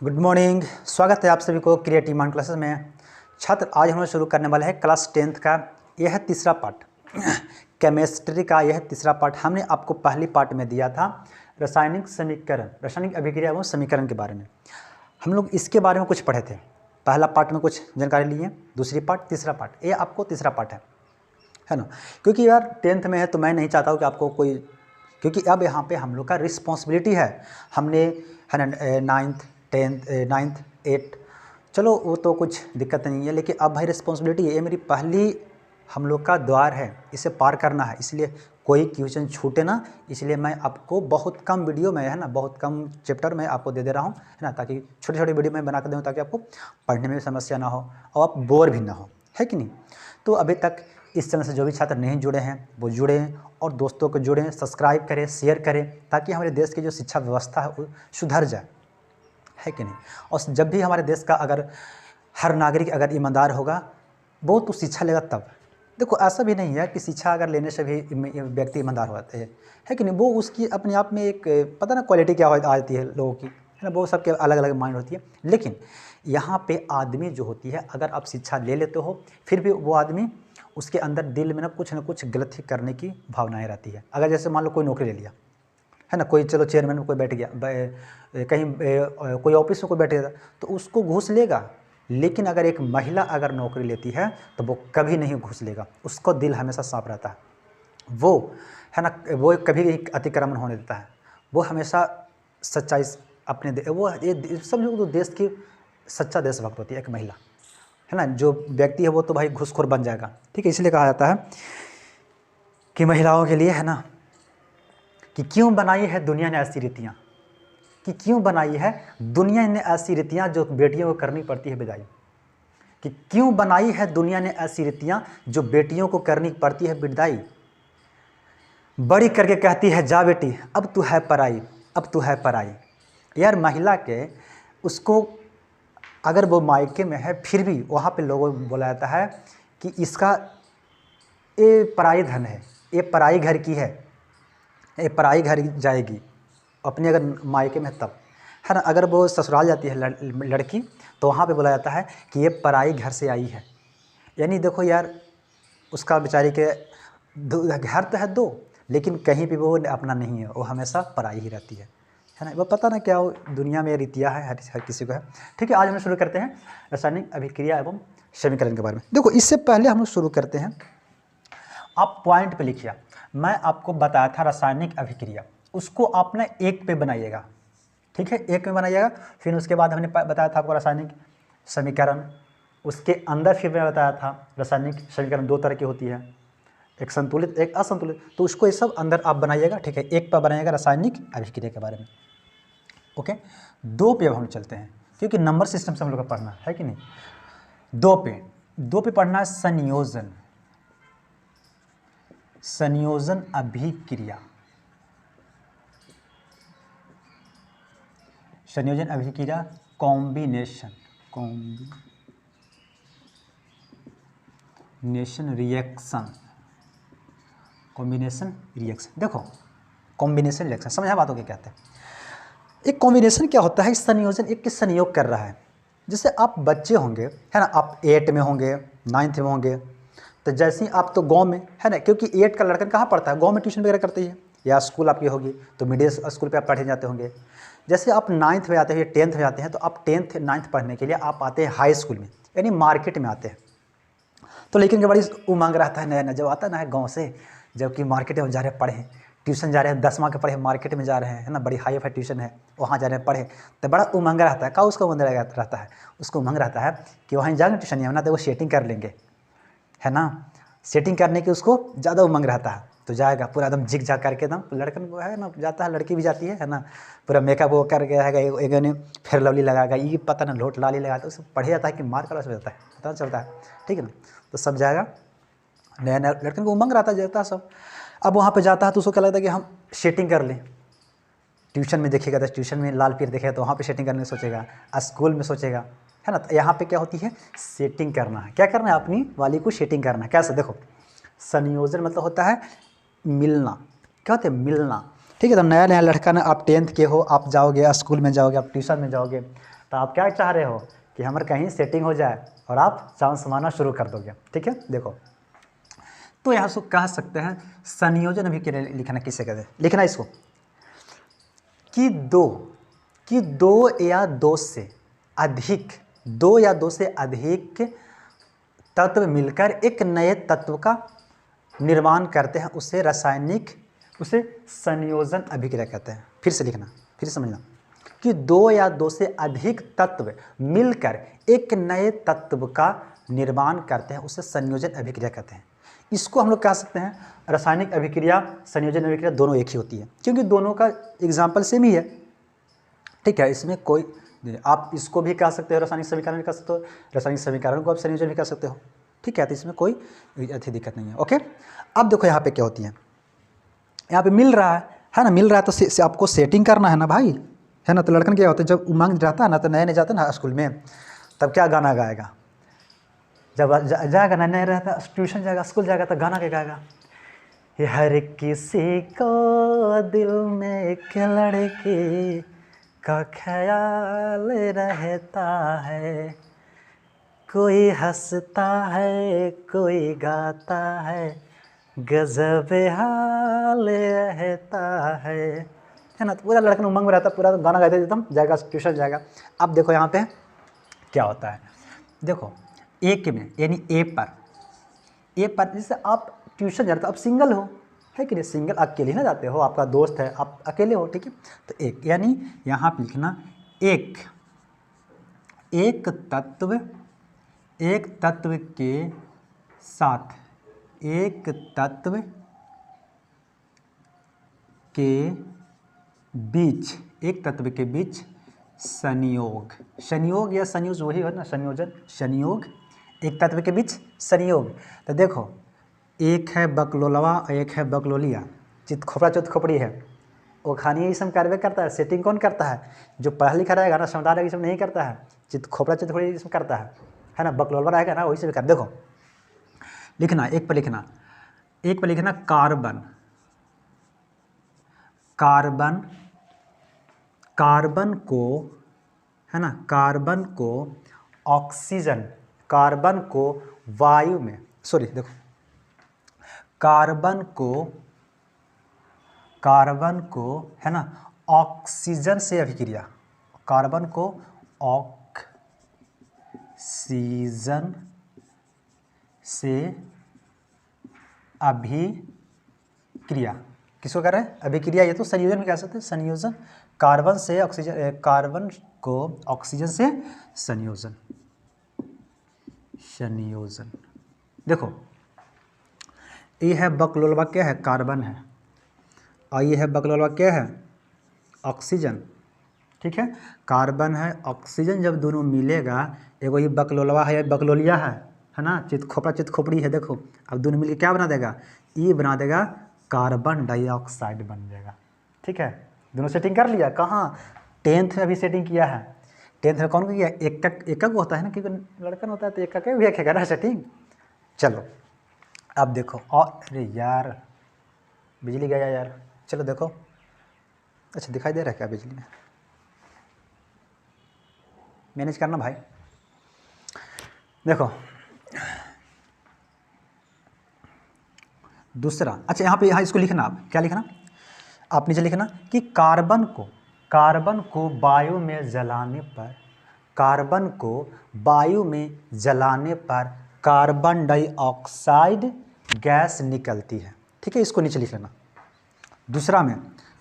Good morning. स्वागत है आप सभी को क्रिएटिव माइंड क्लासेस में। छात्र, आज हम लोग शुरू करने वाले हैं क्लास 10th का यह है तीसरा पार्ट केमिस्ट्री का। यह तीसरा पार्ट हमने आपको पहली पार्ट में दिया था रासायनिक समीकरण, रासायनिक अभिक्रिया एवं समीकरण के बारे में। हम लोग इसके बारे में कुछ पढ़े थे। पहला पार्ट में कुछ जानकारी लिए, दूसरी पार्ट, तीसरा पार्ट, ये आपको तीसरा पार्ट है ना। क्योंकि यार 10th में है तो मैं नहीं चाहता हूँ कि आपको कोई, क्योंकि अब यहाँ पे हम लोग का रिस्पॉन्सिबिलिटी है। हमने है ना 9th 8, चलो वो तो कुछ दिक्कत नहीं है, लेकिन अब भाई रिस्पॉन्सिबिलिटी है, ये मेरी पहली हम लोग का द्वार है, इसे पार करना है। इसलिए कोई क्वेश्चन छूटे ना, इसलिए मैं आपको बहुत कम वीडियो में, है ना, बहुत कम चैप्टर में आपको दे रहा हूँ, है ना, ताकि छोटे छोटे वीडियो में बना कर दूँ, ताकि आपको पढ़ने में भी समस्या ना हो और आप बोर भी ना हो, है कि नहीं। तो अभी तक इस चैनल से जो भी छात्र नहीं जुड़े हैं वो जुड़ें और दोस्तों को जुड़ें, सब्सक्राइब करें, शेयर करें, ताकि हमारे देश की जो शिक्षा व्यवस्था है वो सुधर जाए, है कि नहीं। और जब भी हमारे देश का अगर हर नागरिक अगर ईमानदार होगा, वो तो शिक्षा लेगा तब। देखो, ऐसा भी नहीं है कि शिक्षा अगर लेने से भी व्यक्ति ईमानदार होते हैं, है कि नहीं। वो उसकी अपने आप में एक पता ना क्वालिटी क्या आती है लोगों की, है ना, वो सबके अलग अलग माइंड होती है। लेकिन यहाँ पे आदमी जो होती है, अगर आप शिक्षा ले लेते हो, फिर भी वो आदमी, उसके अंदर दिल में ना कुछ गलत ही करने की भावनाएं रहती है। अगर जैसे मान लो कोई नौकरी ले लिया, है ना, कोई चलो चेयरमैन में कोई बैठ गया, कहीं कोई ऑफिस में कोई बैठ गया, तो उसको घूस लेगा। लेकिन अगर एक महिला अगर नौकरी लेती है तो वो कभी नहीं घूस लेगा, उसको दिल हमेशा साफ रहता है, वो, है ना, वो कभी अतिक्रमण होने देता है, वो हमेशा सच्चाई अपने वो ये सब लोग तो देश की सच्चा देशभक्त होती है एक महिला, है ना। जो व्यक्ति है वो तो भाई घूसखोर बन जाएगा, ठीक है। इसलिए कहा जाता है कि महिलाओं के लिए, है ना, कि क्यों बनाई है दुनिया ने ऐसी रीतियाँ, कि क्यों बनाई है दुनिया ने ऐसी रीतियाँ जो बेटियों को करनी पड़ती है विदाई, कि क्यों बनाई है दुनिया ने ऐसी रीतियाँ जो बेटियों को करनी पड़ती है विदाई। बड़ी करके कहती है जा बेटी अब तू है पराई, अब तू है पराई। यार महिला के उसको अगर वो मायके में है फिर भी वहाँ पे लोगों को बोला जाता है कि इसका ये पराई धन है, ये पराई घर की है, ये पराई घर जाएगी अपने अगर मायके में तब, है ना। अगर वो ससुराल जाती है लड़की, तो वहाँ पे बोला जाता है कि ये पराई घर से आई है। यानी देखो यार, उसका बेचारी के घर तो है दो, लेकिन कहीं भी वो अपना नहीं है, वो हमेशा पराई ही रहती है ना। वो पता ना क्या वो दुनिया में रीतियाँ है, हर किसी को है, ठीक है। आज हम शुरू करते हैं रासायनिक अभिक्रिया एवं समीकरण के बारे में। देखो, इससे पहले हम लोग शुरू करते हैं, आप पॉइंट पे लिखिए। मैं आपको बताया था रासायनिक अभिक्रिया, उसको आप ना एक पे बनाइएगा, ठीक है, एक में बनाइएगा। फिर उसके बाद हमने बताया था आपको रासायनिक समीकरण, उसके अंदर फिर मैं बताया था रासायनिक समीकरण दो तरह की होती है, एक संतुलित एक असंतुलित। तो उसको ये सब अंदर आप बनाइएगा, ठीक है। एक पे बनाइएगा रासायनिक अभिक्रिया के बारे में, ओके। दो पे अब हम चलते हैं, क्योंकि नंबर सिस्टम से हम लोग को पढ़ना है कि नहीं। दो पे पढ़ना है संयोजन, संयोजन अभिक्रिया, संयोजन अभिक्रिया, कॉम्बिनेशन रिएक्शन, कॉम्बिनेशन रिएक्शन। देखो, कॉम्बिनेशन रिएक्शन समझा बातों के कहते हैं। एक कॉम्बिनेशन क्या होता है, संयोजन एक के संयोग कर रहा है। जैसे आप बच्चे होंगे, है ना, आप 8 में होंगे, 9th में होंगे, तो जैसे ही आप तो गांव में, है ना, क्योंकि 8 का लड़का कहाँ पढ़ता है, गांव में ट्यूशन वगैरह करते ही है, या स्कूल आपकी होगी तो मिडिल स्कूल पे आप पढ़े जाते होंगे। जैसे आप 9th में आते हैं, 10th में जाते हैं, तो आप 10th 9th पढ़ने के लिए आप आते हैं हाई स्कूल में, यानी मार्केट में आते हैं। तो लेकिन बड़ी उमंग रहता है नया नया, जब आता है ना गाँव से, जबकि मार्केट में जा रहे पढ़े, ट्यूशन जा रहे हैं, 10वां के पढ़े मार्केट में जा रहे हैं, है ना, बड़ी हाई फाई ट्यूशन है, वहाँ जा रहे हैं पढ़े, तो बड़ा उमंग रहता है। का उसका उमंग रहता है, उसको उमंग रहता है कि वहाँ जाएंगे ट्यूशन में ना, तो वो सेटिंग कर लेंगे, है ना, सेटिंग करने की उसको ज़्यादा उमंग रहता है। तो जाएगा पूरा एकदम झिक झाक करके, एकदम लड़कन को है ना जाता है, लड़की भी जाती है ना, पूरा मेकअप वो करके रहेगा, एक ने फेयर लवली लगाएगा, ये पता ना लोट लाली लगाता है, उसको पढ़े जाता है कि मार कर जाता है, पता चलता है, ठीक है ना। तो सब जाएगा, नया नया लड़कन को उमंग रहता है, जाता है सब। अब वहाँ पे जाता है तो उसको क्या लगता है कि हम सेटिंग कर लें। ट्यूशन में देखेगा तो ट्यूशन में लाल पीर देखेगा तो वहाँ पे सेटिंग करने सोचेगा, स्कूल में सोचेगा, है ना। तो यहाँ पे क्या होती है, सेटिंग करना है। क्या करना है, अपनी वाली को सेटिंग करना है। कैसे, देखो, संयोजन मतलब होता है मिलना। क्या होता है, मिलना, ठीक है। तो नया नया लड़का ना, आप 10th के हो, आप जाओगे स्कूल में, जाओगे आप ट्यूशन में जाओगे, तो आप क्या चाह रहे हो कि हमारे कहीं सेटिंग हो जाए और आप चांस मारना शुरू कर दोगे। ठीक है, देखो तो यहाँ से कह सकते हैं संयोजन अभिक्रिया लिखना किसे कहते हैं, लिखना इसको कि दो या दो से अधिक तत्व मिलकर एक नए तत्व का निर्माण करते हैं, उसे संयोजन अभिक्रिया कहते हैं। फिर से लिखना, फिर समझना कि दो या दो से अधिक तत्व मिलकर एक नए तत्व का निर्माण करते हैं, उसे संयोजन अभिक्रिया कहते हैं। इसको हम लोग कह सकते हैं रासायनिक अभिक्रिया, संयोजन अभिक्रिया दोनों एक ही होती है, क्योंकि दोनों का एग्जाम्पल सेम ही है। ठीक है, इसमें कोई आप इसको भी कह सकते हो रासायनिक समीकरण भी कह सकते हो, रासायनिक समीकरण को आप संयोजन भी कह सकते हो। ठीक है, तो इसमें कोई अच्छी दिक्कत नहीं है। ओके, अब देखो यहाँ पे क्या होती है, यहाँ पे मिल रहा है ना, मिल रहा है तो आपको सेटिंग करना है ना भाई, है ना। तो लड़कन क्या होता है, जब उमंग रहता है ना, तो नए नए जाते हैं ना स्कूल में, तब क्या गाना गाएगा, जब जाएगा ना नया रहता, ट्यूशन जाएगा, स्कूल जाएगा, तो गाना क्या गाएगा, हर किसी को दिल में एक लड़की का ख्याल रहता है, कोई हंसता है कोई गाता है, गजब हाल रहता है ना। तो पूरा लड़कन उमंग में रहता, पूरा गाना गाते एकदम, जाएगा ट्यूशन जाएगा। अब देखो यहाँ पे क्या होता है, देखो एक में यानी ए पर जैसे आप ट्यूशन जाते हो, आप सिंगल हो, है कि नहीं, सिंगल अकेले ना जाते हो, आपका दोस्त है, आप अकेले हो। ठीक है, तो एक यानी यहाँ पे लिखना एक तत्व के साथ एक तत्व के बीच संयोग या संयोज वही है ना, संयोग एक तत्व के बीच संयोग। तो देखो एक है बकलोलवा और एक है बकलोलिया, चित खोपड़ी है, वो खानी इसम कार्य करता है, सेटिंग कौन करता है, जो पढ़ा लिखा रहेगा ना, समझदार रहेगा, इसम नहीं करता है, चित खोपड़ी इसम करता है ना, बकलोलवा रहेगा ना, वही से भी कर। देखो लिखना, एक पर लिखना कार्बन को, है ना, कार्बन को वायु में, देखो कार्बन को है ना ऑक्सीजन से अभिक्रिया, कार्बन को ऑक्सीजन से अभिक्रिया, किसको कर रहे हैं, अभिक्रिया, ये तो संयोजन भी कह सकते हैं, संयोजन, कार्बन को ऑक्सीजन से संयोजन। देखो ये है बकलोलवा, क्या है, कार्बन है, और ये है बकलोलवा, क्या है, ऑक्सीजन। ठीक है, कार्बन है ऑक्सीजन, जब दोनों मिलेगा, एगो ये बकलोलवा है, बकलोलिया है ना, चित खोपड़ी है। देखो अब दोनों मिलकर क्या बना देगा, ये बना देगा कार्बन डाइऑक्साइड बन जाएगा। ठीक है, दोनों सेटिंग कर लिया, कहाँ 10th में अभी सेटिंग किया है, 10th में कौन किया, एकक होता है ना, क्योंकि लड़कन होता है तो एकक भी एक है ना सेटिंग। चलो अब देखो, और अरे यार बिजली गया यार, चलो देखो, अच्छा दिखाई दे रहा है क्या बिजली में, मैनेज करना भाई। देखो दूसरा, अच्छा यहाँ पे इसको लिखना, आप क्या लिखना, आप नीचे लिखना कि कार्बन को वायु में जलाने पर कार्बन डाइऑक्साइड गैस निकलती है। ठीक है, इसको नीचे लिख लेना।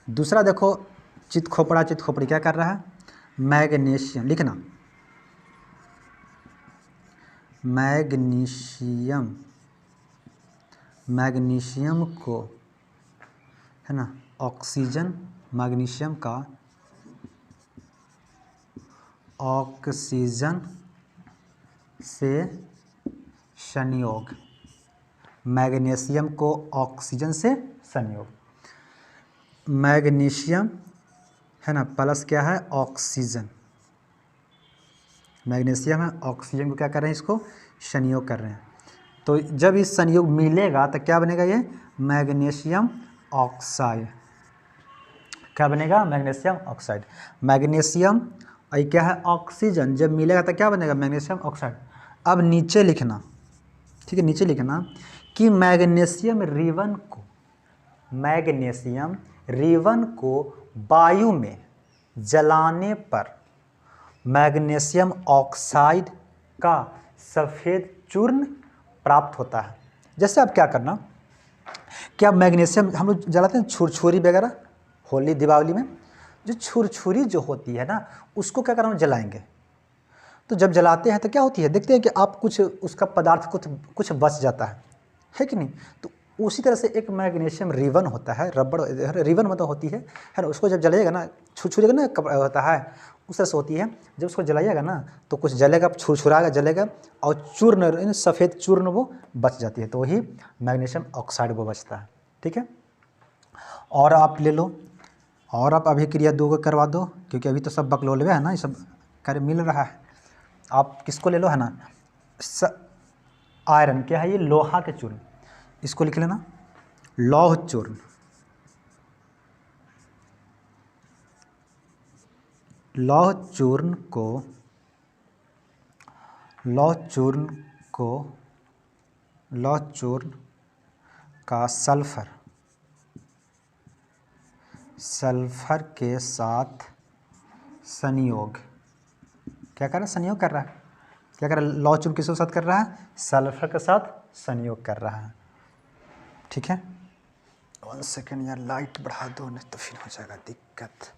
दूसरा देखो, चित खोपड़ी क्या कर रहा है, मैग्नीशियम लिखना, मैग्नीशियम को, है ना, ऑक्सीजन, मैग्नीशियम का ऑक्सीजन से संयोग, मैग्नीशियम को ऑक्सीजन से संयोग, मैग्नीशियम है ना प्लस क्या है, ऑक्सीजन, मैग्नीशियम है, ऑक्सीजन को क्या कर रहे हैं, इसको संयोग कर रहे हैं। तो जब इस संयोग मिलेगा तो क्या बनेगा, ये मैग्नीशियम ऑक्साइड, क्या बनेगा, मैग्नीशियम ऑक्साइड। मैग्नीशियम और ये क्या है ऑक्सीजन, जब मिलेगा तो क्या बनेगा मैग्नीशियम ऑक्साइड। अब नीचे लिखना, ठीक है, नीचे लिखना कि मैग्नीशियम रिबन को वायु में जलाने पर मैग्नीशियम ऑक्साइड का सफ़ेद चूर्ण प्राप्त होता है। जैसे अब क्या करना कि अब मैग्नीशियम हम लोग जलाते हैं छुरछुरी वगैरह, होली दिवाली में जो छुरछुरी जो होती है ना, उसको क्या करना जलाएंगे। तो जब जलाते हैं तो क्या होती है, देखते हैं कि आप कुछ उसका पदार्थ कुछ बच जाता है कि नहीं। तो उसी तरह से एक मैग्नीशियम रिबन होता है, रबड़ रिबन मतलब होती है ना, उसको जब जलाइएगा ना, छुरछुरी ना होता है उस तरह से होती है। जब उसको जलाइएगा ना तो कुछ जलेगा, छुरछुराएगा, जलेगा और चूर्ण सफ़ेद चूर्ण वो बच जाती है, तो वही मैग्नीशियम ऑक्साइड वो बचता है। ठीक है, और आप ले लो, और आप अभिक्रिया 2 को करवा दो, क्योंकि अभी तो सब बकलोलवे है ना, ये सब कार्य मिल रहा है। आप किसको ले लो है ना, आयरन क्या है, ये लोहा के चूर्ण, इसको लिख लेना लौह चूर्ण। लौह चूर्ण का सल्फर के साथ संयोग, क्या कर रहा है, संयोग कर रहा है। क्या कर रहा है, लौह चूर्ण किसके साथ कर रहा है, सल्फर के साथ संयोग कर रहा है। ठीक है, 1 सेकेंड यार, लाइट बढ़ा दो नहीं तो फिर हो जाएगा दिक्कत।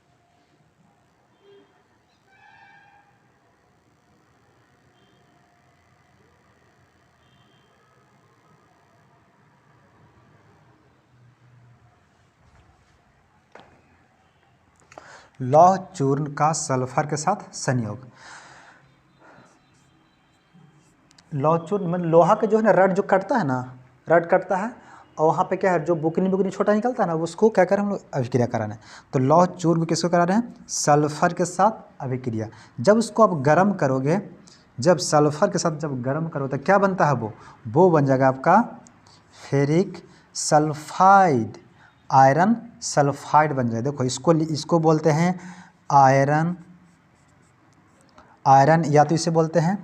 लौह चूर्ण का सल्फर के साथ संयोग, लौह चूर्ण मतलब लोहा के जो है ना रड जो कटता है ना, रड कटता है और वहाँ पे क्या है जो बुकनी छोटा निकलता है ना, उसको क्या करें हम लोग अभिक्रिया करा रहे हैं। तो लौह चूर्ण को किसको करा रहे हैं, सल्फर के साथ अभिक्रिया। जब उसको आप गर्म करोगे, जब सल्फर के साथ जब गर्म करो तो क्या बनता है, वो बन जाएगा आपका फेरिक सल्फाइड, आयरन सल्फाइड बन जाए। देखो इसको बोलते हैं आयरन या तो इसे बोलते हैं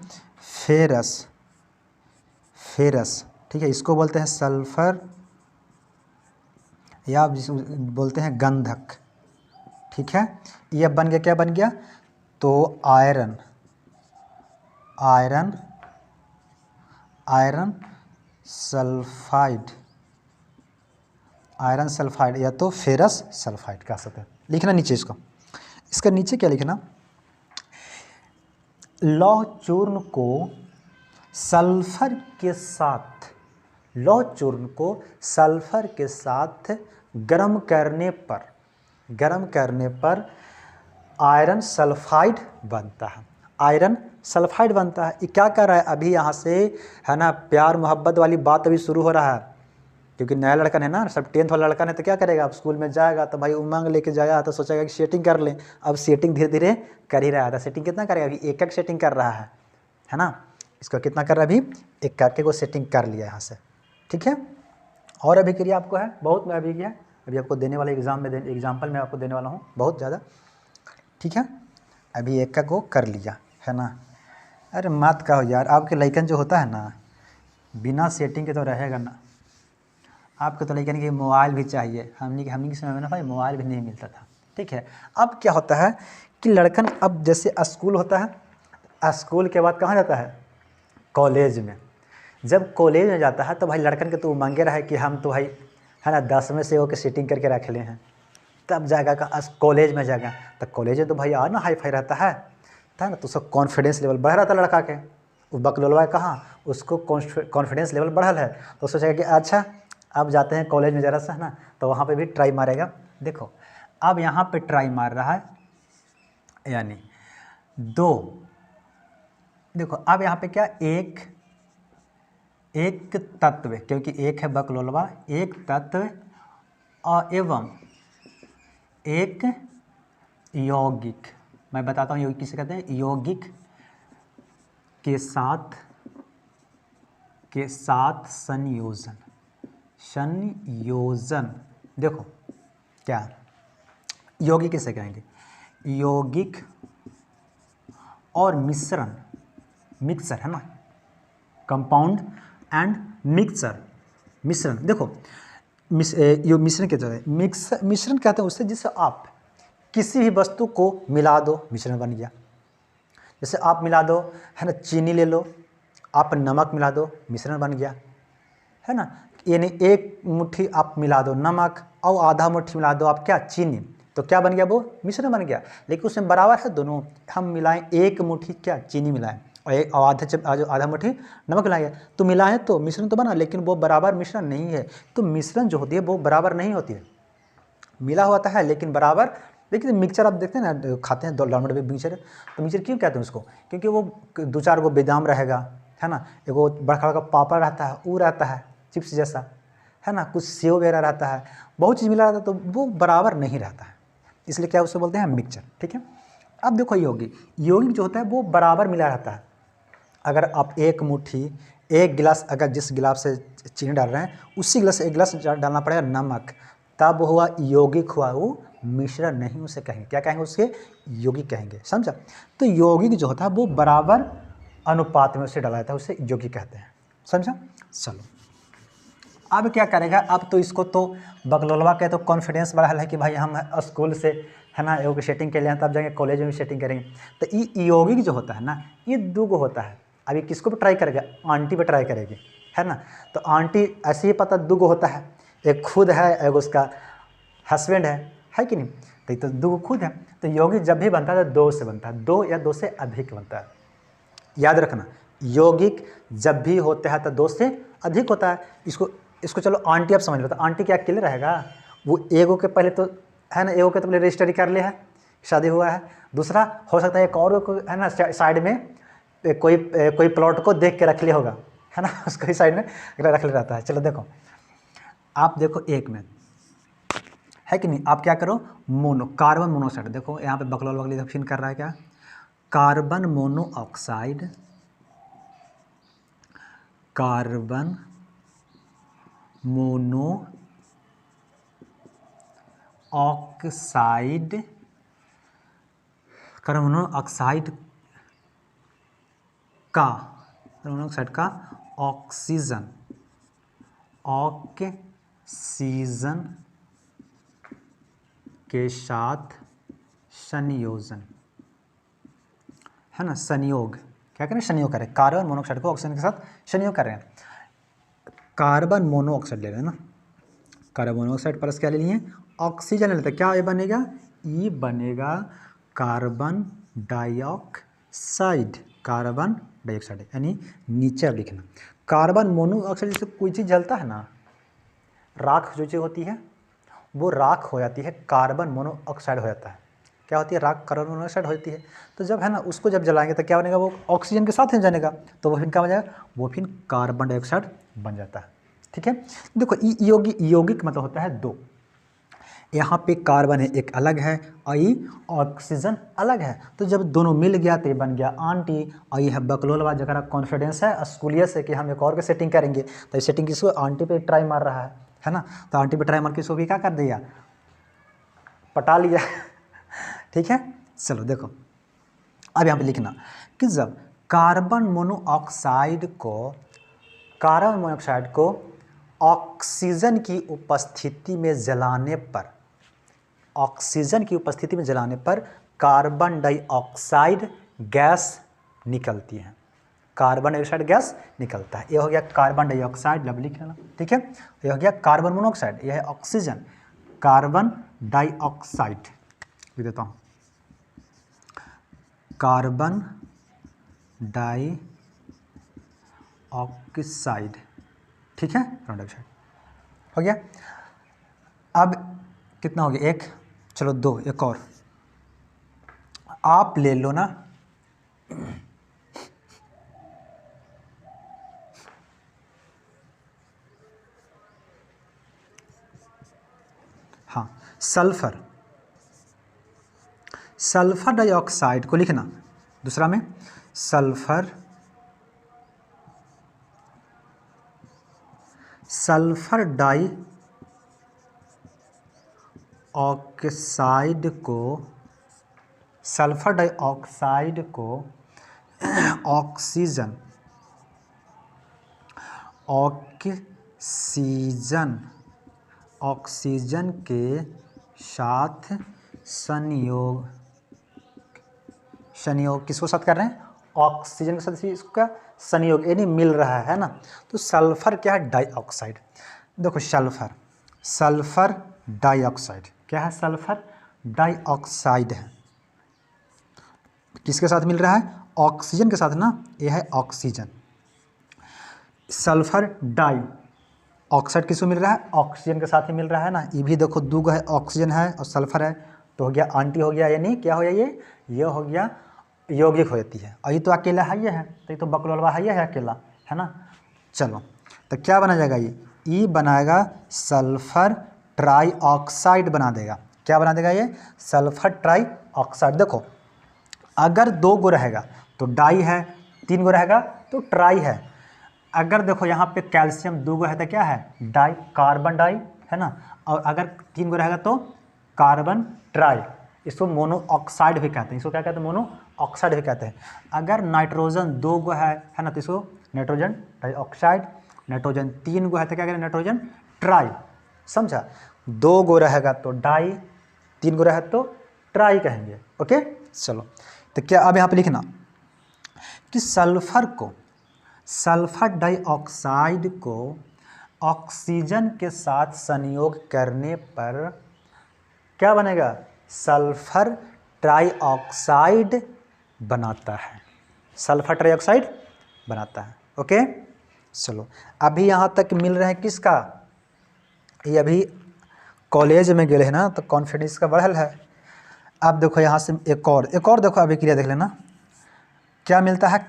फेरस, ठीक है, इसको बोलते हैं सल्फर या बोलते हैं गंधक। ठीक है, ये बन गया, क्या बन गया, तो आयरन सल्फाइड या तो फेरस सल्फाइड कह सकते हैं। लिखना नीचे इसका नीचे क्या लिखना, लौह चूर्ण को सल्फर के साथ गर्म करने पर आयरन सल्फाइड बनता है। ये क्या कर रहा है अभी, यहाँ से है ना प्यार मोहब्बत वाली बात अभी शुरू हो रहा है, क्योंकि नया लड़का है ना, सब 10th वाला लड़का है तो क्या करेगा, अब स्कूल में जाएगा तो भाई उमंग लेके जाएगा तो सोचेगा कि सेटिंग कर लें। अब सेटिंग धीरे धीरे कर ही रहा था। सेटिंग कितना करेगा, अभी एक सेटिंग कर रहा है ना, इसका कितना कर रहा है, अभी एक करके को सेटिंग कर लिया यहाँ से। ठीक है, और अभिक्रिया आपको है बहुत, मैं अभिक्रिया अभी आपको देने वाला एग्जाम्पल में आपको देने वाला हूँ बहुत ज़्यादा। ठीक है, अभी एक का को कर लिया है ना। अरे मत कहो यार, आपके लइकन जो होता है ना बिना सेटिंग के तो रहेगा ना। आपको तो लइकन के मोबाइल भी चाहिए, हमने के समय में ना भाई मोबाइल भी नहीं मिलता था। ठीक है, अब क्या होता है कि लड़कन अब जैसे स्कूल होता है, स्कूल के बाद कहाँ जाता है, कॉलेज में। जब कॉलेज में जाता है तो भाई लड़कन के तो मांगे रहा है कि हम तो भाई है ना 10 में से होकर सेटिंग करके रख ले हैं, तब जाएगा कॉलेज में जाएगा। तो कॉलेज में तो भाई और ना हाई फाई रहता है ना, तो उसका कॉन्फिडेंस लेवल बढ़ रहा था लड़का के। वो बकलोलवा कहाँ, उसको कॉन्फिडेंस लेवल बढ़ल है, तो सोचेगा कि अच्छा अब जाते हैं कॉलेज में ज़रा सा है ना, तो वहाँ पे भी ट्राई मारेगा। देखो अब यहाँ पे ट्राई मार रहा है, यानी 2, देखो अब यहाँ पे क्या एक तत्व, क्योंकि एक है बकलोलवा, एक तत्व और एवं एक यौगिक। मैं बताता हूँ यौगिक किसे कहते हैं, यौगिक के साथ संयोजन। देखो क्या यौगिक किसे कहेंगे, यौगिक और मिश्रण, मिक्सर है ना, कंपाउंड एंड मिक्सर, मिश्रण। देखो ये मिश्रण क्या होता है, मिश्रण कहते हैं उससे जिससे आप किसी भी वस्तु को मिला दो, मिश्रण बन गया। जैसे आप मिला दो है ना, चीनी ले लो, आप नमक मिला दो, मिश्रण बन गया, है ना। यानी एक मुट्ठी आप मिला दो नमक और आधा मुट्ठी मिला दो आप क्या, चीनी, तो क्या बन गया, वो मिश्रण बन गया। लेकिन उसमें बराबर है दोनों, हम मिलाएं एक मुट्ठी क्या, चीनी मिलाएं और एक आधा मुट्ठी नमक मिलाएं, तो मिलाएं तो मिश्रण तो बना, लेकिन वो बराबर मिश्रण नहीं है। तो मिश्रण जो होती है वो बराबर नहीं होती है, मिला होता है लेकिन बराबर। लेकिन मिक्सचर आप देखते हैं ना, खाते हैं लॉन्ड में मिक्सचर, तो मिक्सचर क्यों कहते हैं उसको, क्योंकि वो 2-4 गो बादाम रहेगा, है ना, एगो बड़का का पापड़ रहता है, वो रहता है चिप्स जैसा, है ना, कुछ सेव वगैरह रहता है, बहुत चीज़ मिला रहता है, तो वो बराबर नहीं रहता है, इसलिए क्या उसको बोलते हैं मिक्सचर। ठीक है। अब देखो यौगिक, यौगिक जो होता है वो बराबर मिला रहता है। अगर आप एक मुट्ठी, एक गिलास, अगर जिस गिलास से चीनी डाल रहे हैं उसी गिलास से एक गिलास डालना पड़ेगा नमक, तब हुआ यौगिक हुआ, वो मिश्रण नहीं उसे कहेंगे, क्या कहेंगे, उसके यौगिक कहेंगे, समझा। तो यौगिक जो होता है वो बराबर अनुपात में उसे डाला जाता है, उसे यौगिक कहते हैं, समझा। चलो अब क्या करेगा, अब तो इसको तो बगलौलवा के तो कॉन्फिडेंस बढ़ा है कि भाई हम स्कूल से है ना योग सेटिंग के लिए हैं, तब जाएंगे कॉलेज में भी सेटिंग करेंगे। तो ये यौगिक जो होता है ना, ये 2 गो होता है। अभी किसको भी ट्राई करेगा, आंटी पे ट्राई करेगी, है ना। तो आंटी ऐसे ही पता 2 गो होता है, एक खुद है एक उसका हस्बैंड है कि नहीं। तो ये तो 2 गो खुद है। तो यौगिक जब भी बनता है तो 2 से बनता है, 2 या 2 से अधिक बनता है, याद रखना। यौगिक जब भी होते हैं तो 2 से अधिक होता है। इसको चलो आंटी आप समझ लो, तो आंटी क्या अकेले रहेगा, वो एगो के पहले तो है ना, एगो के तो पहले रजिस्टर कर लिया है, शादी हुआ है। दूसरा हो सकता है एक और को है ना साइड में कोई प्लॉट को देख के रख लिया होगा, है ना, उसको ही साइड में रख ले रहता है। चलो देखो, आप देखो एक में है कि नहीं, आप क्या करो, कार्बन मोनोऑक्साइड, देखो यहाँ पे बकलौल बगली फिन कर रहा है क्या, carbon monoxide, carbon monoxide, carbon monoxide का ऑक्सीजन के साथ संयोजन, है ना, संयोग, क्या करें, संयोग करें, कार्बन मोनोऑक्साइड को ऑक्सीजन के साथ संयोग कर रहे हैं। कार्बन मोनोऑक्साइड ले रहे हैं ना, कार्बन मोनोऑक्साइड पर क्या ले लिए, ऑक्सीजन ले लेते हैं, क्या ये बनेगा, ये बनेगा कार्बन डाइऑक्साइड, कार्बन डाइऑक्साइड, यानी नीचे अब लिखना कार्बन मोनोऑक्साइड। जैसे कोई चीज़ जलता है ना, राख जो चीज़ होती है वो राख हो जाती है, कार्बन मोनोऑक्साइड हो जाता है। क्या होती है, राख कार्बन मोनोऑक्साइड होती है। तो जब है ना उसको जब जलाएंगे तो क्या बनेगा, वो ऑक्सीजन के साथ ही जानेगा, तो वो फिर क्या बन जाएगा, वो फिर कार्बन डाइऑक्साइड बन जाता है। ठीक है। देखो यौगिक मतलब होता है 2, यहाँ पे कार्बन है एक अलग है और ये ऑक्सीजन अलग है। तो जब दोनों मिल गया तो ये बन गया आंटी, और ये है बकलोलवा जगह कॉन्फिडेंस है स्कूलिया से कि हम एक और के सेटिंग करेंगे, तो ये सेटिंग किसको, आंटी पे ट्राई मार रहा है ना। तो आंटी पे ट्राई मार के इसको भी क्या कर दिया, पटा लिया। ठीक है। चलो देखो, अब यहाँ पे लिखना कि जब कार्बन मोनोऑक्साइड को ऑक्सीजन की उपस्थिति में जलाने पर, कार्बन डाइऑक्साइड गैस निकलती है, कार्बन डाइऑक्साइड गैस निकलता है। ये हो गया कार्बन डाइऑक्साइड, लब लिख लेना, ठीक है। ये हो गया कार्बन मोनोऑक्साइड, यह है ऑक्सीजन, कार्बन डाइऑक्साइड लिख देता हूँ, कार्बन डाइऑक्साइड, ठीक है, कार्बन डाइऑक्साइड हो गया। अब कितना हो गया, 1, चलो 2, एक और आप ले लो ना, हाँ, सल्फर डाइऑक्साइड को लिखना, दूसरा में सल्फर डाइऑक्साइड को ऑक्सीजन ऑक्सीजन ऑक्सीजन के साथ संयोग किसको साथ कर रहे हैं? ऑक्सीजन के साथ इसका संयोग यानी मिल रहा है ना। तो सल्फर क्या है? डाइऑक्साइड। देखो सल्फर डाइऑक्साइड क्या है? सल्फर डाइऑक्साइड है। किसके साथ मिल रहा है? ऑक्सीजन के साथ ना। यह है ऑक्सीजन। सल्फर डाई ऑक्साइड किसको मिल रहा है? ऑक्सीजन के साथ ही मिल रहा है ना। ये भी देखो दो है, ऑक्सीजन है और सल्फर है, तो हो गया आंटी हो गया, यानी क्या हो गया? ये हो गया यौगिक हो जाती है। और ये तो अकेला है, ये है तो ये तो बकलोलवा है, ये है अकेला, है ना। चलो तो क्या बना जाएगा? ये बनाएगा सल्फर ट्राईऑक्साइड बना देगा। क्या बना देगा? ये सल्फर ट्राईऑक्साइड। देखो अगर 2 गो रहेगा तो डाई है, 3 गो रहेगा तो ट्राई है। अगर देखो यहाँ पे कैल्शियम 2 गो है तो क्या है? डाई, कार्बन डाई, है ना। और अगर 3 गो रहेगा तो कार्बन ट्राई। इसको मोनो ऑक्साइड भी कहते हैं। इसको क्या कहते हैं? मोनो ऑक्साइड भी कहते हैं। अगर नाइट्रोजन 2 गो है ना, तो इसको नाइट्रोजन डाइऑक्साइड। नाइट्रोजन 3 गो है तो क्या कहेंगे? Nitrogen try. समझा? 2 गो रहेगा तो डाई, 3 गो रहेगा तो ट्राई कहेंगे। ओके चलो, तो क्या अब यहाँ पे लिखना कि सल्फर डाइऑक्साइड को ऑक्सीजन के साथ संयोग करने पर क्या बनेगा? सल्फर ट्राईऑक्साइड बनाता है। सल्फर ट्राईऑक्साइड बनाता है। ओके चलो, अभी यहाँ तक मिल रहे हैं किसका? ये अभी कॉलेज में गए हैं ना, तो कॉन्फिडेंस का बढ़ल है। अब देखो यहाँ से एक और देखो, अभी क्रिया देख लेना। क्या मिलता है?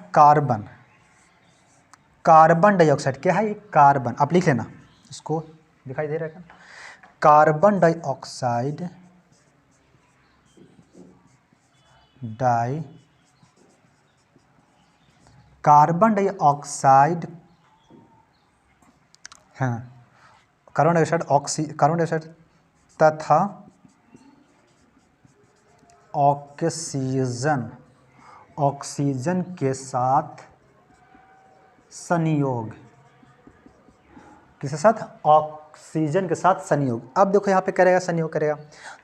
Carbon dioxide. क्या है ये? कार्बन। आप लिख लेना, इसको दिखाई दे रहा है? कार्बन डाइऑक्साइड कार्बन डाइऑक्साइड तथा ऑक्सीजन के साथ संयोग। किसके साथ? ऑक्सीजन के साथ संयोग। अब देखो यहाँ पे करेगा, संयोग करेगा,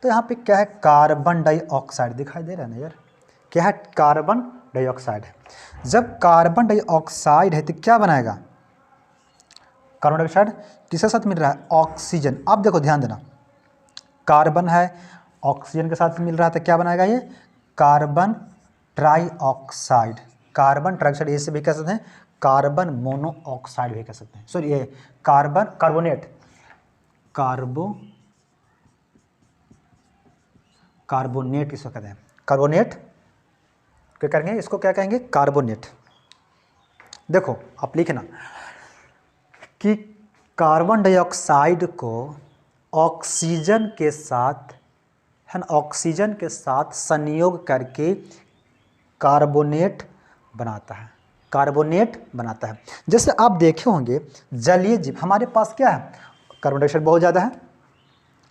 तो यहाँ पे क्या है? कार्बन डाइऑक्साइड दिखाई दे रहा है ना यार? क्या है? कार्बन डाइऑक्साइड है। जब कार्बन डाइऑक्साइड है तो क्या बनाएगा? कार्बन डाइऑक्साइड किसके साथ मिल रहा है? ऑक्सीजन। अब देखो ध्यान देना, कार्बन है, ऑक्सीजन के साथ मिल रहा है तो क्या बनाएगा? ये कार्बन ट्राईऑक्साइड। कार्बन ट्राईऑक्साइड ये से भी कह सकते हैं, कार्बन मोनोऑक्साइड भी कह सकते हैं। सॉरी, ये कार्बोनेट किसको कहते हैं? कार्बोनेट। क्या करेंगे इसको? क्या कहेंगे? कार्बोनेट। देखो आप लिखना कि कार्बन डाइऑक्साइड को ऑक्सीजन के साथ, है ना, ऑक्सीजन के साथ संयोग करके कार्बोनेट बनाता है। जैसे आप देखे होंगे जलीय जीव, हमारे पास क्या है? कार्बन डाइऑक्साइड बहुत ज़्यादा है,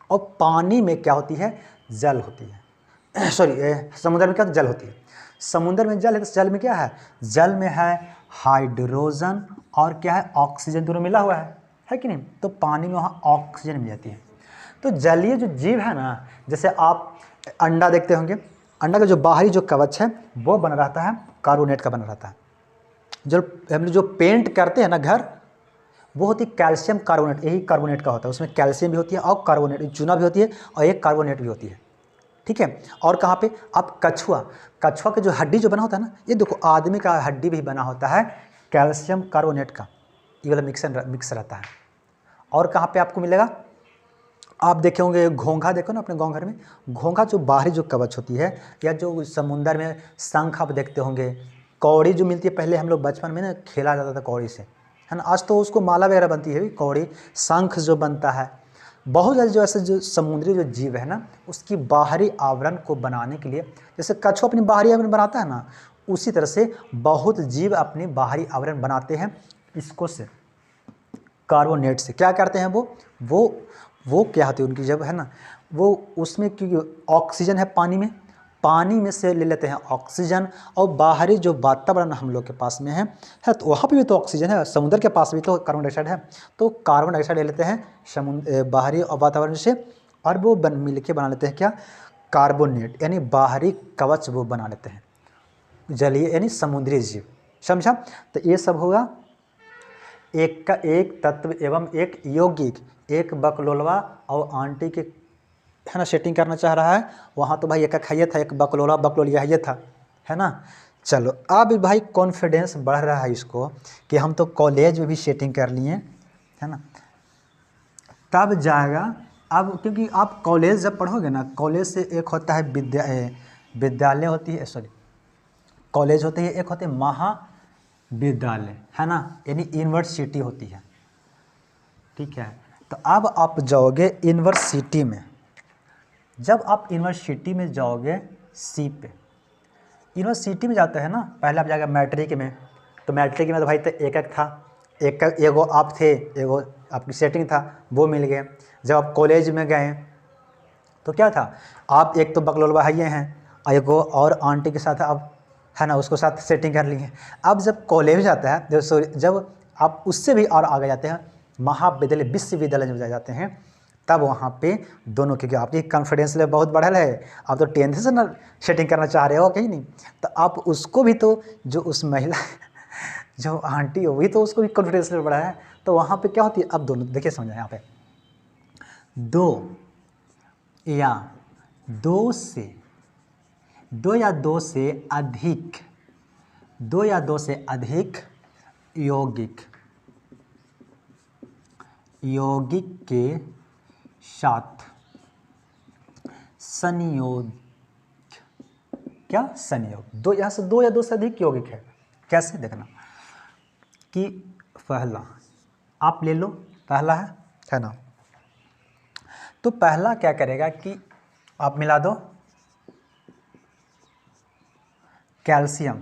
और पानी में क्या होती है? जल होती है। सॉरी, समुद्र में क्या? जल होती है। समुद्र में जल है तो जल में क्या है? जल में है हाइड्रोजन और क्या है? ऑक्सीजन, दोनों मिला हुआ है कि नहीं? तो पानी में वहाँ ऑक्सीजन मिल जाती है। तो जलीय जो जीव है ना, जैसे आप अंडा देखते होंगे, अंडा का जो बाहरी जो कवच है वो बना रहता है कार्बोनेट का बना रहता है। जो हम लोग जो पेंट करते हैं ना घर, वो होती है कैल्शियम कार्बोनेट। यही कार्बोनेट का होता है, उसमें कैल्शियम भी होती है और कार्बोनेट चूना भी होती है और एक कार्बोनेट भी होती है। ठीक है। और कहाँ पे? आप कछुआ का जो हड्डी जो बना होता है ना, ये देखो आदमी का हड्डी भी बना होता है कैल्शियम कार्बोनेट का, ये वाला मिक्स रहता है। और कहाँ पे आपको मिलेगा? आप देखे होंगे घोंघा, देखो ना अपने गांव घर में, घोंघा जो बाहरी जो कवच होती है, या जो समुंदर में शंख आप देखते होंगे, कौड़ी जो मिलती है, पहले हम लोग बचपन में ना खेला जाता था कौड़ी से, है ना। आज तो उसको माला वगैरह बनती है, कौड़ी, शंख जो बनता है। बहुत सारे जो ऐसे जो समुद्री जो जीव है ना, उसकी बाहरी आवरण को बनाने के लिए, जैसे कछुआ अपनी बाहरी आवरण बनाता है ना, उसी तरह से बहुत जीव अपनी बाहरी आवरण बनाते हैं इसको से, कार्बोनेट से। क्या करते हैं वो क्या होती है उनकी, जब है ना वो उसमें, क्योंकि ऑक्सीजन है पानी में, पानी में से ले लेते हैं ऑक्सीजन, और बाहरी जो वातावरण हम लोग के पास में है तो वहाँ पे भी तो ऑक्सीजन है, समुद्र के पास भी तो कार्बन डाइऑक्साइड है, तो कार्बन डाइऑक्साइड ले लेते हैं बाहरी वातावरण से, और वो मिल के बना लेते हैं क्या, कार्बोनेट, यानी बाहरी कवच वो बना लेते हैं जलीय यानी समुद्री जीव। समझा? तो ये सब होगा एक का एक तत्व एवं एक यौगिक, एक बकलोलवा और आंटी के है ना सेटिंग करना चाह रहा है, वहाँ तो भाई एक खाइए था, एक बकलोला बकलोलिया ये था, है ना। चलो अब भाई कॉन्फिडेंस बढ़ रहा है इसको कि हम तो कॉलेज में भी सेटिंग कर लिए, है ना, तब जाएगा। अब क्योंकि आप कॉलेज जब पढ़ोगे ना, कॉलेज से एक होता है विद्यालय होती है, सॉरी कॉलेज होती है, एक होते हैं महाविद्यालय, है ना, यानी यूनिवर्सिटी होती है, ठीक है। तो अब आप जाओगे यूनिवर्सिटी में, जब आप यूनिवर्सिटी में जाओगे सी पे, यूनिवर्सिटी में जाते हैं ना, पहले आप जाएगा मैट्रिक में, तो मैट्रिक में तो भाई तो एक एक था, एगो आप थे, एगो आपकी सेटिंग था, वो मिल गए। जब आप कॉलेज में गए तो क्या था, आप एक तो बकलोलवा है हैं, एगो और आंटी के साथ आप है ना उसको साथ सेटिंग कर लिए। अब जब कॉलेज जाता है, जब आप उससे भी और आगे जाते हैं, महाविद्यालय विश्वविद्यालय में जाते हैं, तब वहाँ पे दोनों, क्योंकि आपकी कॉन्फिडेंस लेवल बहुत बढ़ल है, आप तो 10th से ना सेटिंग करना चाह रहे हो कहीं नहीं, तो आप उसको भी तो जो उस महिला जो आंटी हो वही तो उसको भी कॉन्फिडेंस लेवल बढ़ा है, तो वहाँ पे क्या होती है, अब दोनों देखिए समझाएं, यहाँ पे दो या दो से अधिक यौगिक के साथ संयोग, क्या संयोग, दो यहाँ से दो या दो से अधिक यौगिक है, कैसे देखना कि पहला आप ले लो, पहला है ना, तो पहला क्या करेगा कि आप मिला दो कैल्शियम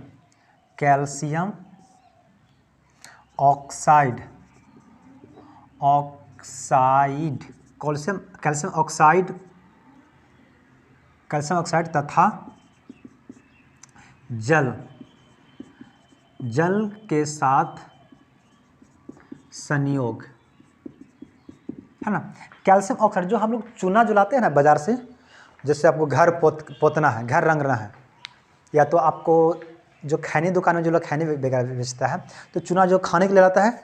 ऑक्साइड कैल्शियम ऑक्साइड तथा जल के साथ संयोग, है ना। कैल्शियम ऑक्साइड जो हम लोग चूना जो लाते हैं ना बाज़ार से, जैसे आपको घर पोतना है, घर रंगना है, या तो आपको जो खैनी दुकान में जो लोग खैनी वगैरह बेचता है, तो चूना जो खाने के लिए लाता है,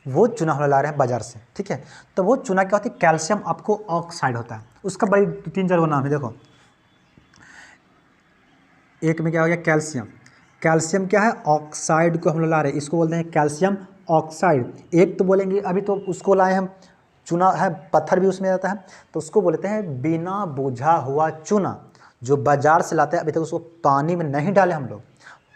वो चूना हम ला रहे हैं बाज़ार से, ठीक है। तो वो चूना क्या होती है, कैल्शियम आपको ऑक्साइड होता है, उसका बड़ी 3-4 नाम है, देखो एक में क्या हो गया कैल्शियम क्या है, ऑक्साइड को हम लोग ला रहे हैं, इसको बोलते हैं कैल्शियम ऑक्साइड। एक तो बोलेंगे अभी तो उसको लाए हम, चूना है, पत्थर भी उसमें रहता है, तो उसको बोलते हैं बिना बुझा हुआ चूना, जो बाजार से लाते हैं, अभी तक उसको पानी में नहीं डाले हम लोग,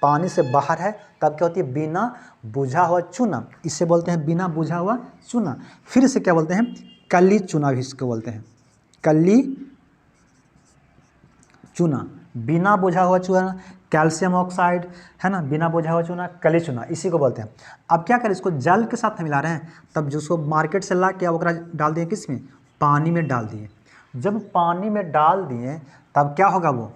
पानी से बाहर है, तब क्या होती है, बिना बुझा हुआ चूना, इसे बोलते हैं बिना बुझा हुआ चूना। फिर इसे क्या बोलते हैं, कली चूना भी इसको बोलते हैं, कली चूना, बिना बुझा हुआ चूना, कैल्शियम ऑक्साइड, है ना, बिना बुझा हुआ चूना, कली चूना, इसी को बोलते हैं। अब क्या करें, इसको जल के साथ मिला रहे हैं, तब जो उसको मार्केट से ला के अब डाल दिए किस में, पानी में डाल दिए। जब पानी में डाल दिए तब क्या होगा, वो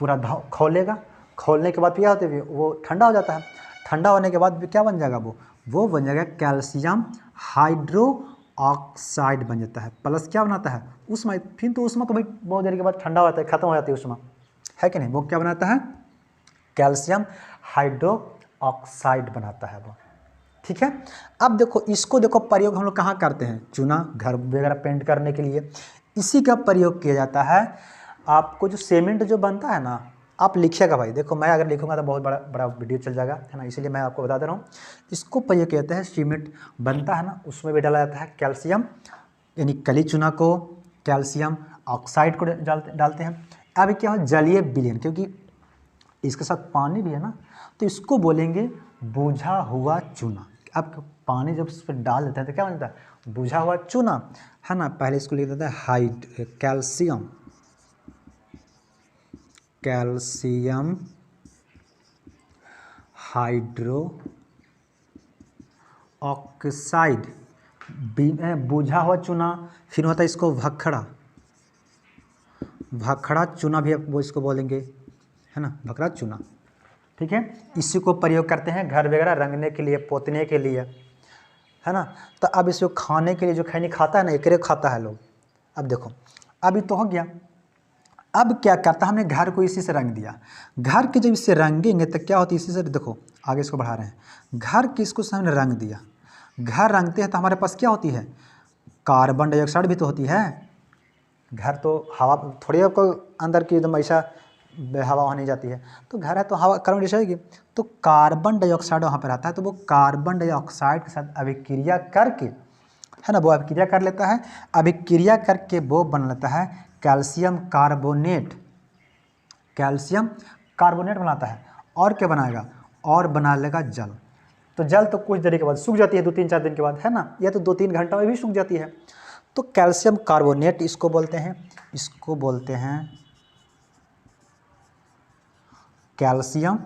पूरा खौलेगा, खौलने के बाद क्या होता है, वो ठंडा हो जाता है, ठंडा होने के बाद क्या बन जाएगा, वो बन जाएगा कैल्शियम हाइड्रो ऑक्साइड बन जाता है, प्लस क्या बनाता है, उष्मा। फिर तो उष्मा तो भाई बहुत देर के बाद ठंडा हो जाता है, खत्म हो जाती है उष्मा, है कि नहीं, वो क्या बनाता है, कैल्शियम हाइड्रो ऑक्साइड बनाता है वो, ठीक है। अब देखो इसको, देखो प्रयोग हम लोग कहाँ करते हैं, चूना घर वगैरह पेंट करने के लिए इसी का प्रयोग किया जाता है। आपको जो सीमेंट जो बनता है ना, आप लिखिएगा भाई, देखो मैं अगर लिखूंगा तो बहुत बड़ा वीडियो चल जाएगा, है ना, इसलिए मैं आपको बता दे रहा हूँ। इसको प्रयोग किया जाता है, सीमेंट बनता है ना, उसमें भी डाला जाता है कैल्शियम, यानी कली चूना को कैल्शियम ऑक्साइड को डालते हैं। अब क्या हो, जलीय विलयन, क्योंकि इसके साथ पानी भी है ना, तो इसको बोलेंगे बुझा हुआ चूना। अब पानी जब इस पर डाल देते हैं तो क्या बनता है, बुझा हुआ चूना, है ना। पहले इसको लिख देता है कैल्शियम हाइड्रो ऑक्साइड, बुझा हुआ चूना। फिर होता है इसको भखड़ा चूना भी वो इसको बोलेंगे, है ना, बकरा चूना, ठीक है। इसी को प्रयोग करते हैं घर वगैरह रंगने के लिए, पोतने के लिए, है ना। तो अब इसको खाने के लिए जो खैनी खाता है ना, एकरे खाता है लोग। अब देखो, अभी तो हो गया। अब क्या करता है, हमने घर को इसी से रंग दिया। घर के जब इससे रंगेंगे तो क्या होती है, इसी से देखो आगे इसको बढ़ा रहे हैं। घर किसको हमने रंग दिया, घर रंगते हैं तो हमारे पास क्या होती है, कार्बन डाइऑक्साइड भी तो होती है। घर तो हवा थोड़ी आपको अंदर की एकदम ऐसा हवा वहाँ नहीं जाती है, तो घर है तो हवा कार्बन डाइऑक्साइड की, तो कार्बन डाइऑक्साइड वहाँ पर आता है। तो वो कार्बन डाइऑक्साइड के साथ अभिक्रिया करके, है ना, वो अभिक्रिया कर लेता है। अभिक्रिया करके वो बन लेता है कैल्शियम कार्बोनेट, कैल्शियम कार्बोनेट बनाता है। और क्या बनाएगा, और बना लेगा जल। तो जल तो कुछ देर के बाद सूख जाती है, 2-3-4 दिन के बाद, है ना, या तो 2-3 घंटा में भी सूख जाती है। तो कैल्शियम कार्बोनेट इसको बोलते हैं, इसको बोलते हैं कैल्शियम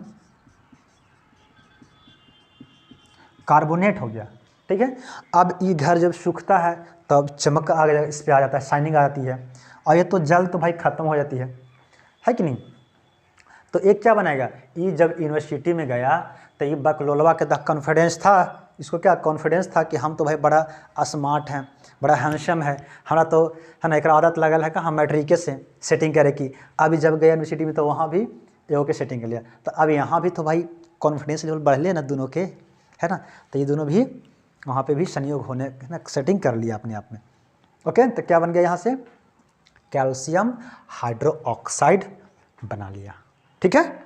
कार्बोनेट हो गया, ठीक है। अब ये घर जब सूखता है तब चमक आ गया, इस पर आ जाता है, शाइनिंग आ जाती है। और ये तो जल तो भाई ख़त्म हो जाती है कि नहीं। तो एक क्या बनाएगा, ये जब यूनिवर्सिटी में गया तो ये बकलोलवा के तक कॉन्फिडेंस था, इसको क्या कॉन्फिडेंस था कि हम तो भाई बड़ा स्मार्ट हैं, बड़ा हैंडसम है, हमारा तो, है ना, एक आदत लगल है कि हम मैट्रिके से सेटिंग करे की। अभी जब गया यूनिवर्सिटी में तो वहाँ भी एगो के सेटिंग कर लिया। तो अब यहाँ भी तो भाई कॉन्फिडेंस लेवल बढ़ लिया ना दोनों के, है ना। तो ये दोनों भी वहाँ पे भी संयोग होने, है ना, सेटिंग कर लिया अपने आप में। ओके, तो क्या बन गया यहाँ से, कैल्शियम हाइड्रोक्साइड बना लिया, ठीक है।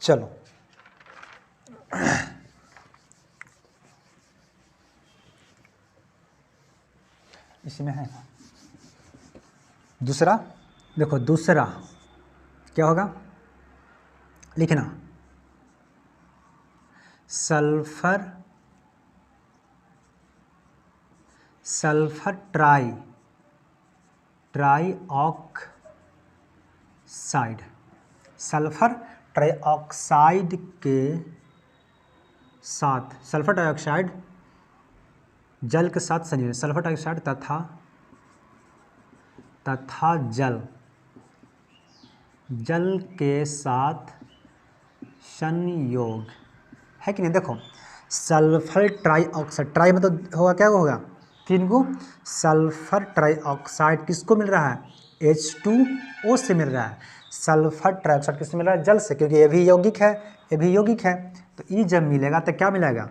चलो इसमें है दूसरा, देखो दूसरा क्या होगा, लिखना sulphur, sulphur trioxide, sulphur trioxide के साथ, सल्फर डाइऑक्साइड जल के साथ संयोजन, सल्फर डाइऑक्साइड तथा जल के साथ संयोग, है कि नहीं। देखो सल्फर ट्राईऑक्साइड, ट्राई मतलब होगा क्या होगा, 3 गो। सल्फर ट्राईऑक्साइड किसको मिल रहा है, H2O से मिल रहा है। सल्फर ट्राईऑक्साइड किससे मिल रहा है, जल से, क्योंकि ये भी यौगिक है, ये भी यौगिक है। तो ये जब मिलेगा तो क्या मिलेगा,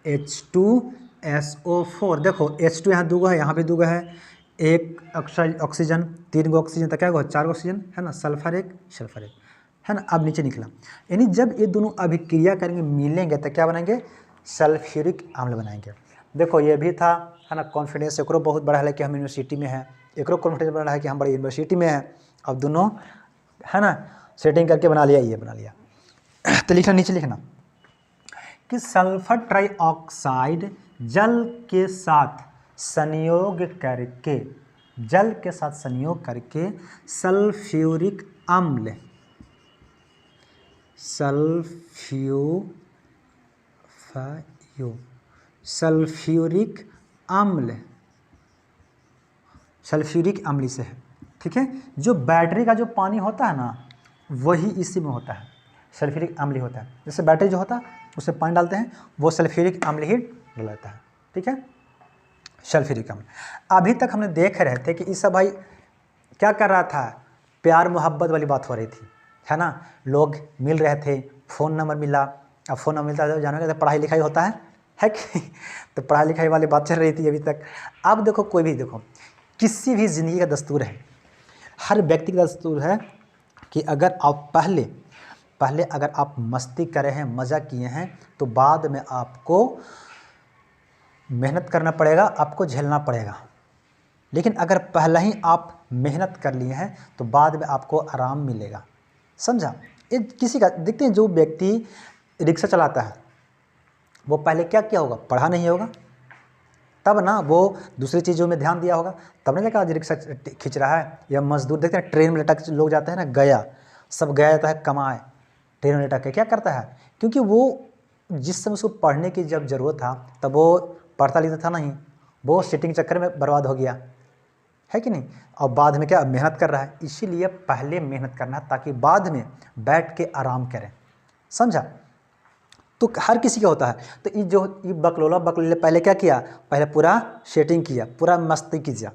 H2SO4। देखो H2 यहाँ 2 गो है, यहाँ भी 2 गो है, 1 ऑक्सीजन, 3 गो ऑक्सीजन, तो क्या होगा 4 गो ऑक्सीजन, है ना, सल्फर 1 सल्फर 1, है ना। अब नीचे निकला, यानी जब ये दोनों अभिक्रिया करेंगे, मिलेंगे तो क्या बनाएंगे, सल्फ्यूरिक अम्ल बनाएंगे। देखो ये भी था, है ना, कॉन्फिडेंस एकरो बहुत बड़ा है कि हम यूनिवर्सिटी में हैं, एकरो कॉन्फिडेंस बड़ा है कि हम बड़ी यूनिवर्सिटी में हैं। अब दोनों, है ना, सेटिंग करके बना लिया, ये बना लिया। तो लिखना, नीचे लिखना कि सल्फर ट्राईऑक्साइड जल के साथ संयोग करके, जल के साथ संयोग करके सल्फ्यूरिक अम्ल, सल्फ्यूरिक अम्ल, सल्फ्यूरिक अम्ल से है, ठीक है। जो बैटरी का जो पानी होता है ना, वही इसी में होता है, सल्फ्यूरिक अम्ल होता है। जैसे बैटरी जो होता है उसमें पानी डालते हैं, वो सल्फ्यूरिक अम्ल ही डलाता है, ठीक है, सल्फ्यूरिक अम्ल। अभी तक हमने देख रहे थे कि इस सब भाई क्या कर रहा था, प्यार मोहब्बत वाली बात हो रही थी, है ना, लोग मिल रहे थे, फ़ोन नंबर मिला। अब फ़ोन नंबर मिलता है, जाने का पढ़ाई लिखाई होता है कि तो पढ़ाई लिखाई वाली बात चल रही थी अभी तक। अब देखो कोई भी, देखो किसी भी ज़िंदगी का दस्तूर है, हर व्यक्ति का दस्तूर है कि अगर आप पहले अगर आप मस्ती करे हैं, मज़ा किए हैं, तो बाद में आपको मेहनत करना पड़ेगा, आपको झेलना पड़ेगा। लेकिन अगर पहले ही आप मेहनत कर लिए हैं तो बाद में आपको आराम मिलेगा, समझा। ये किसी का देखते हैं, जो व्यक्ति रिक्शा चलाता है वो पहले क्या किया होगा, पढ़ा नहीं होगा, तब ना वो दूसरी चीज़ों में ध्यान दिया होगा, तब नहीं लगा आज रिक्शा खींच रहा है। या मजदूर देखते हैं ट्रेन में लटक लोग जाते हैं ना, गया सब गया जाता है कमाए, ट्रेन में लटक के क्या करता है, क्योंकि वो जिस समय उसको पढ़ने की जब ज़रूरत था तब वो पढ़ता लिखता था नहीं, वो सीटिंग चक्कर में बर्बाद हो गया, है कि नहीं, और बाद में क्या मेहनत कर रहा है, इसीलिए पहले मेहनत करना है ताकि बाद में बैठ के आराम करें, समझा। तो हर किसी का होता है। तो ये बकलोले पहले क्या किया, पहले पूरा सेटिंग किया, पूरा मस्ती कीजिए।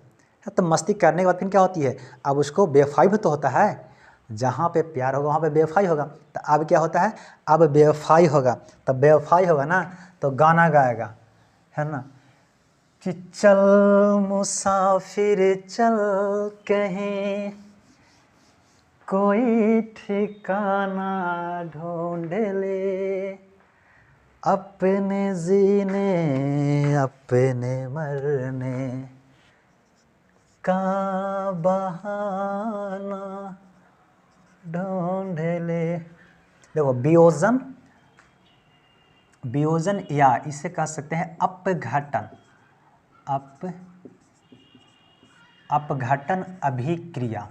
तो मस्ती करने के बाद फिर क्या होती है, अब उसको बेवफाई भी तो होता है, जहाँ पे प्यार होगा वहाँ पे बेवफाई होगा। तो अब क्या होता है, अब बेवफाई होगा, तब बेवफाई होगा ना तो गाना गाएगा, है ना, कि चल मुसाफिर चल कहीं कोई ठिकाना ढूंढ ले, अपने जीने अपने मरने का बहाना ढूंढ ले। देखो वियोजन या इसे कह सकते हैं अपघटन, अपघटन अभिक्रिया,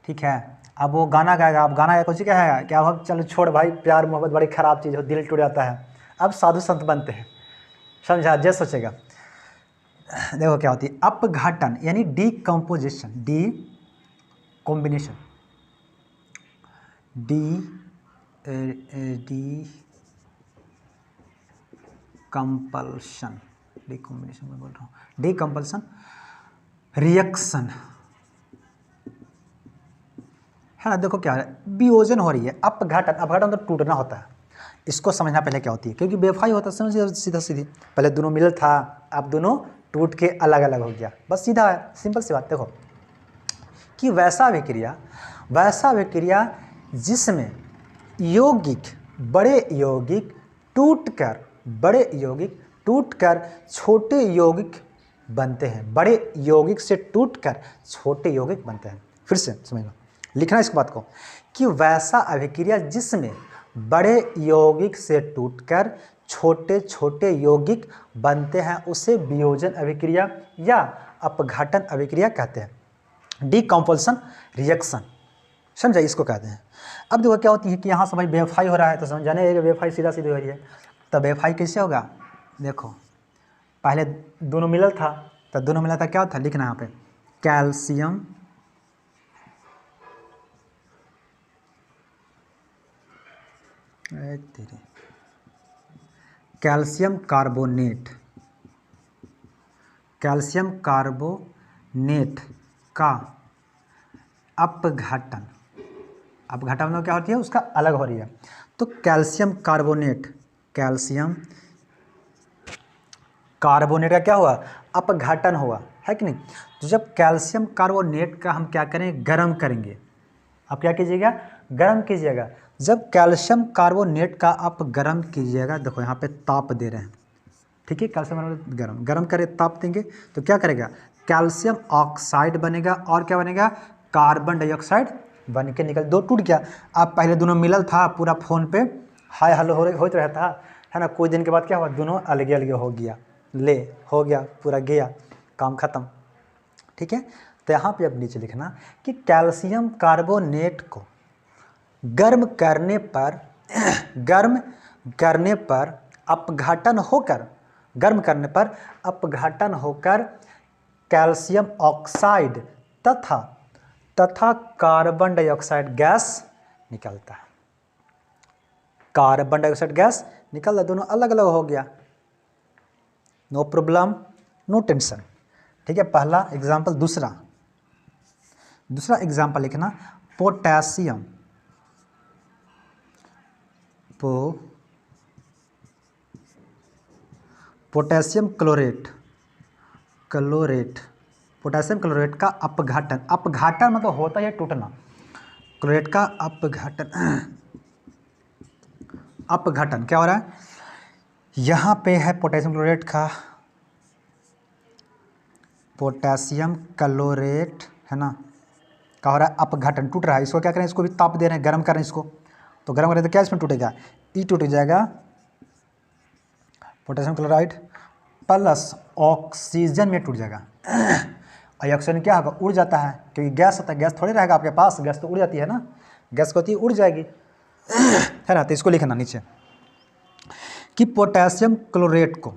ठीक है। अब वो गाना गाएगा, अब गाना कुछ क्या है, क्या हो, चलो छोड़ भाई, प्यार मोहब्बत बड़ी ख़राब चीज़ हो, दिल टूट जाता है। अब साधु संत बनते हैं, समझा, जय सोचेगा। देखो क्या होती है अपघटन, यानी डीकम्पोजिशन, डीकम्पल्शन में बोल रहा हूँ, डीकम्पल्सन रिएक्शन, है ना। देखो क्या है, वियोजन हो रही है, अपघटन तो टूटना होता है, इसको समझना पहले क्या होती है, क्योंकि बेवफाई होता है, समझिए सीधा सीधी, पहले दोनों मिल था, अब दोनों टूट के अलग अलग हो गया, बस सीधा है, सिंपल सी बात। देखो कि वैसा अभिक्रिया जिसमें बड़े यौगिक टूटकर छोटे यौगिक बनते हैं, बड़े यौगिक से टूटकर छोटे यौगिक बनते हैं। फिर से समझना, लिखना इस बात को, कि वैसा अभिक्रिया जिसमें बड़े यौगिक से टूटकर छोटे छोटे यौगिक बनते हैं उसे वियोजन अभिक्रिया या अपघटन अभिक्रिया कहते हैं, डीकम्पोजिशन रिएक्शन, समझा, इसको कहते हैं। अब देखो क्या होती है कि यहाँ से भाई बेवफाई हो रहा है, तो समझ जाने कि बेवफाई सीधा सीधी हो रही है, तो बेवफाई कैसे होगा। देखो पहले दोनों मिलल था, तो दोनों मिला था क्या था, लिखना यहाँ पे, कैल्शियम कार्बोनेट का अपघटन मतलब क्या होती है, उसका अलग हो रही है। तो कैल्शियम कार्बोनेट का क्या हुआ, अपघटन हुआ, है कि नहीं। तो जब कैल्शियम कार्बोनेट का हम क्या करें, गर्म करेंगे, आप क्या कीजिएगा, गर्म कीजिएगा। जब कैल्शियम कार्बोनेट का आप गर्म कीजिएगा, देखो यहाँ पे ताप दे रहे हैं, ठीक है, कैल्शियम गर्म करे, ताप देंगे तो क्या करेगा, कैल्शियम ऑक्साइड बनेगा, और क्या बनेगा, कार्बन डाइऑक्साइड बन के निकल, दो टूट गया। अब पहले दोनों मिलल था, पूरा फोन पे हाय हेलो होते रहता है ना, कुछ दिन के बाद क्या हुआ, दोनों अलग अलग हो गया, हो गया, पूरा गया, काम खत्म, ठीक है। तो यहाँ पे अब नीचे लिखना कि कैल्शियम कार्बोनेट को गर्म करने पर अपघटन होकर कैल्शियम ऑक्साइड तथा कार्बन डाइऑक्साइड गैस निकलता है, कार्बन डाइऑक्साइड गैस निकल, दोनों अलग अलग हो गया, नो प्रॉब्लम नो टेंशन, ठीक है। पहला एग्जाम्पल। दूसरा एग्जाम्पल लिखना, पोटेशियम क्लोरेट का अपघटन मतलब होता है टूटना, क्लोरेट का अपघटन क्या हो रहा है, यहाँ पे है पोटेशियम क्लोरेट है ना, क्या हो रहा है, अपघटन, टूट रहा है। इसको क्या करें, इसको भी ताप दे रहे हैं, गर्म कर रहे हैं इसको, तो गर्म करें तो क्या इसमें टूटेगा, ई टूट जाएगा, पोटेशियम क्लोराइड प्लस ऑक्सीजन में टूट जाएगा, और ऑक्सीजन क्या होगा, उड़ जाता है, क्योंकि गैस होता है, गैस थोड़ी रहेगा आपके पास, गैस तो उड़ जाती है ना, गैस को होती है उड़ जाएगी, है ना। तो इसको लिखना नीचे कि पोटेशियम क्लोरेट को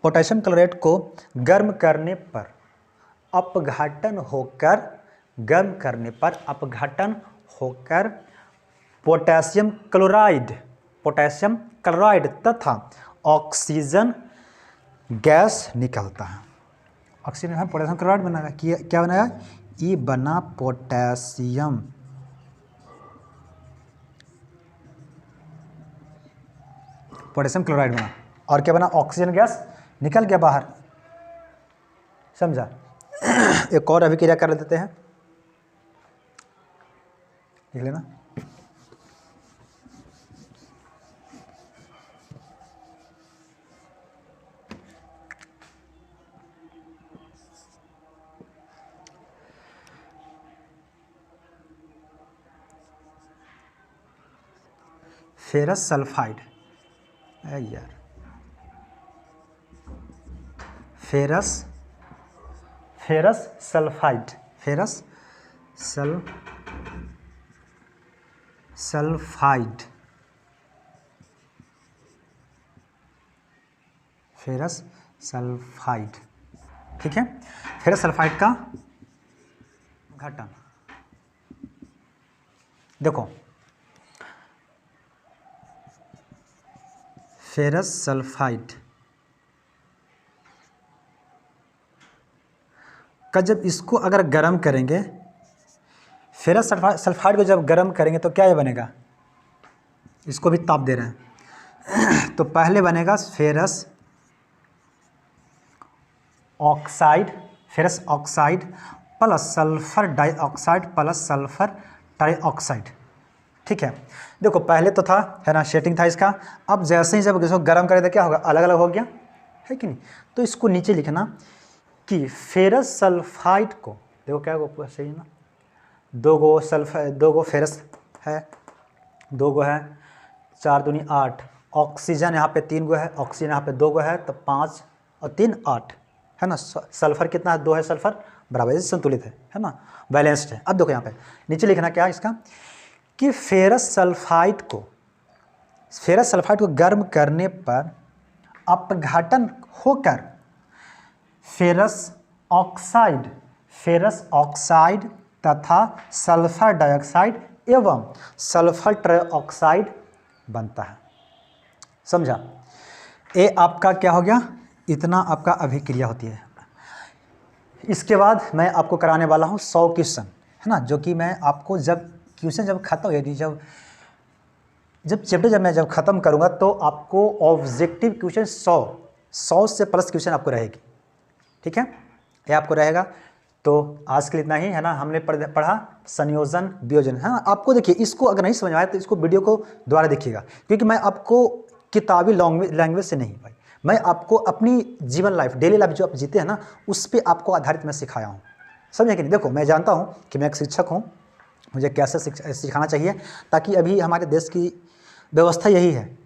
पोटेशियम क्लोराइड को गर्म करने पर अपघटन होकर पोटेशियम क्लोराइड तथा ऑक्सीजन गैस निकलता है। ऑक्सीजन है, पोटेशियम क्लोराइड बनाया, क्या बनाया? ई बना पोटेशियम क्लोराइड बना, और क्या बना? ऑक्सीजन गैस निकल गया बाहर। समझा? एक और अभिक्रिया कर देते हैं, देख लेना। फेरस सल्फाइड, यार फेरस सल्फाइड, फेरस सल्फाइड, ठीक है। फेरस सल्फाइड का घटन, देखो फेरस सल्फाइड का जब इसको अगर गर्म करेंगे, फेरस सल्फाइड को जब गर्म करेंगे तो क्या ये बनेगा? इसको भी ताप दे रहे हैं तो पहले बनेगा ferrous oxide plus sulphur dioxide, ठीक है। देखो पहले तो था, है ना, शेटिंग था इसका। अब जैसे ही जब इसको गर्म करें तो क्या होगा? अलग अलग हो गया, है कि नहीं? तो इसको नीचे लिखना कि फेरस सल्फाइड को, देखो क्या होगा, सही है ना, दो गो फेरस है, 2 गो है, 4 दूनी 8, ऑक्सीजन यहाँ पे 3 गो है, ऑक्सीजन यहाँ पे 2 गो है, तो 5 और 3 8, है ना। सल्फर कितना है? 2 है, सल्फर बराबर संतुलित है ना, बैलेंस्ड है। अब देखो यहाँ पे नीचे लिखना क्या है इसका, कि फेरस सल्फाइड को गर्म करने पर अपघटन होकर फेरस ऑक्साइड तथा सल्फर डाइऑक्साइड एवं सल्फर ट्राइऑक्साइड बनता है। समझा? ये आपका क्या हो गया? इतना आपका अभिक्रिया होती है। इसके बाद मैं आपको कराने वाला हूँ 100 क्वेश्चन, है ना, जो कि मैं आपको जब क्वेश्चन जब खत्म हो, जब चैप्टर ख़त्म करूँगा तो आपको ऑब्जेक्टिव क्वेश्चन 100 से प्लस क्वेश्चन आपको रहेगी, ठीक है, ये आपको रहेगा। तो आज के लिए इतना ही, है ना। हमने पढ़ा संयोजन वियोजन, है ना। आपको देखिए, इसको अगर नहीं समझ में आया तो इसको वीडियो को दोबारा देखिएगा, क्योंकि मैं आपको किताबी लैंग्वेज से नहीं, भाई मैं आपको अपनी जीवन लाइफ, डेली लाइफ जो आप जीते हैं ना, उस पर आपको आधारित मैं सिखाया हूँ। समझे कि नहीं? देखो मैं जानता हूँ कि मैं एक शिक्षक हूँ, मुझे कैसे सिखाना चाहिए, ताकि अभी हमारे देश की व्यवस्था यही है।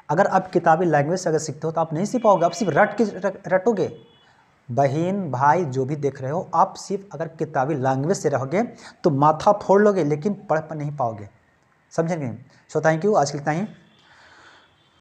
अगर आप किताबी लैंग्वेज से अगर सीखते हो तो आप नहीं सीख पाओगे, आप सिर्फ रटोगे। बहन भाई जो भी देख रहे हो, आप सिर्फ अगर किताबी लैंग्वेज से रहोगे तो माथा फोड़ लोगे, लेकिन पढ़ नहीं पाओगे। समझेंगे? सो थैंक यू, आज के लिए इतना ही।